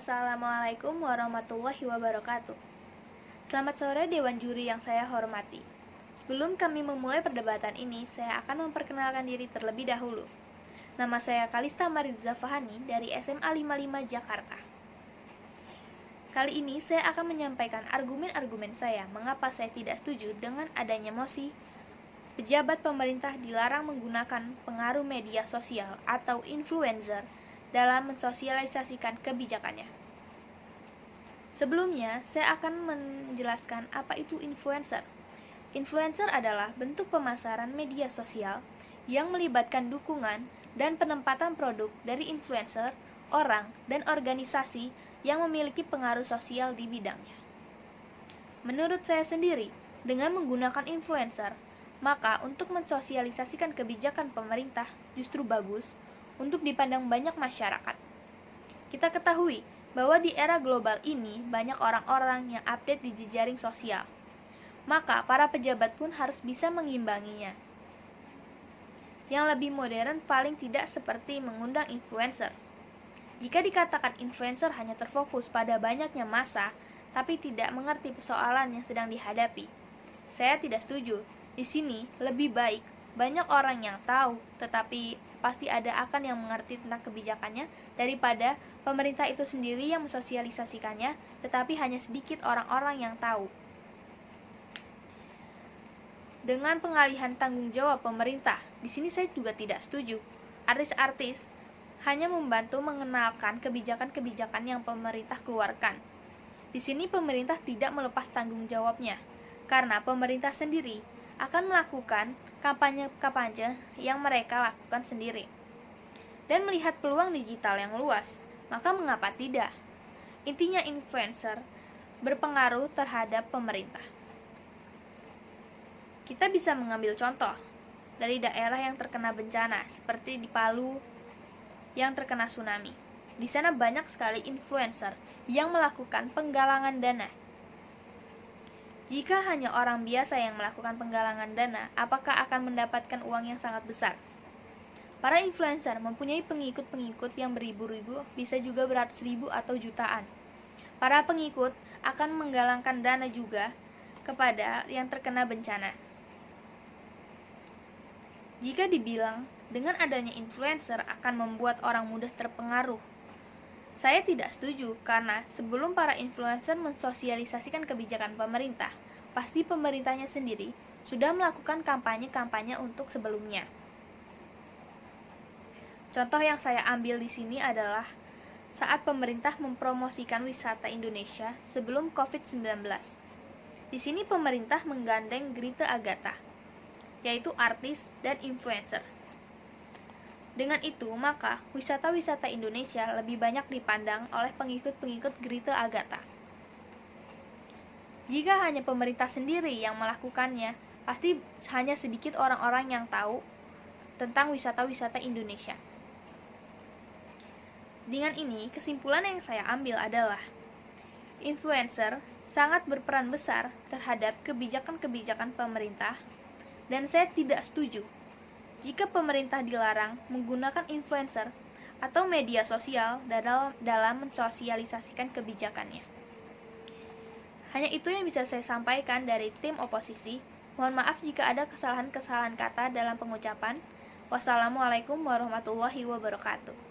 Assalamualaikum warahmatullahi wabarakatuh. Selamat sore Dewan Juri yang saya hormati. Sebelum kami memulai perdebatan ini, saya akan memperkenalkan diri terlebih dahulu. Nama saya Kalista Maridza Fahani dari SMA 55 Jakarta. Kali ini saya akan menyampaikan argumen-argumen saya mengapa saya tidak setuju dengan adanya mosi pejabat pemerintah dilarang menggunakan pengaruh media sosial atau influencer dalam mensosialisasikan kebijakannya. Sebelumnya, saya akan menjelaskan apa itu influencer. Influencer adalah bentuk pemasaran media sosial yang melibatkan dukungan dan penempatan produk dari influencer, orang, dan organisasi yang memiliki pengaruh sosial di bidangnya. Menurut saya sendiri, dengan menggunakan influencer, maka untuk mensosialisasikan kebijakan pemerintah justru bagus untuk dipandang banyak masyarakat. Kita ketahui bahwa di era global ini banyak orang-orang yang update di jejaring sosial. Maka para pejabat pun harus bisa mengimbanginya. Yang lebih modern paling tidak seperti mengundang influencer. Jika dikatakan influencer hanya terfokus pada banyaknya massa, tapi tidak mengerti persoalan yang sedang dihadapi, saya tidak setuju. Di sini lebih baik banyak orang yang tahu, tetapi pasti ada akan yang mengerti tentang kebijakannya daripada pemerintah itu sendiri yang mensosialisasikannya, tetapi hanya sedikit orang-orang yang tahu. Dengan pengalihan tanggung jawab pemerintah, di sini saya juga tidak setuju. Artis-artis hanya membantu mengenalkan kebijakan-kebijakan yang pemerintah keluarkan. Di sini pemerintah tidak melepas tanggung jawabnya, karena pemerintah sendiri akan melakukan kampanye-kampanye yang mereka lakukan sendiri. Dan melihat peluang digital yang luas, maka mengapa tidak? Intinya influencer berpengaruh terhadap pemerintah. Kita bisa mengambil contoh dari daerah yang terkena bencana, seperti di Palu yang terkena tsunami. Di sana banyak sekali influencer yang melakukan penggalangan dana. Jika hanya orang biasa yang melakukan penggalangan dana, apakah akan mendapatkan uang yang sangat besar? Para influencer mempunyai pengikut-pengikut yang beribu-ribu, bisa juga beratus ribu atau jutaan. Para pengikut akan menggalangkan dana juga kepada yang terkena bencana. Jika dibilang dengan adanya influencer akan membuat orang mudah terpengaruh, saya tidak setuju, karena sebelum para influencer mensosialisasikan kebijakan pemerintah, pasti pemerintahnya sendiri sudah melakukan kampanye-kampanye untuk sebelumnya. Contoh yang saya ambil di sini adalah saat pemerintah mempromosikan wisata Indonesia sebelum COVID-19. Di sini pemerintah menggandeng Grita Agatha, yaitu artis dan influencer. Dengan itu, maka wisata-wisata Indonesia lebih banyak dipandang oleh pengikut-pengikut Grita Agatha. Jika hanya pemerintah sendiri yang melakukannya, pasti hanya sedikit orang-orang yang tahu tentang wisata-wisata Indonesia. Dengan ini, kesimpulan yang saya ambil adalah influencer sangat berperan besar terhadap kebijakan-kebijakan pemerintah, dan saya tidak setuju jika pemerintah dilarang menggunakan influencer atau media sosial dalam mensosialisasikan kebijakannya. Hanya itu yang bisa saya sampaikan dari tim oposisi. Mohon maaf jika ada kesalahan-kesalahan kata dalam pengucapan. Wassalamualaikum warahmatullahi wabarakatuh.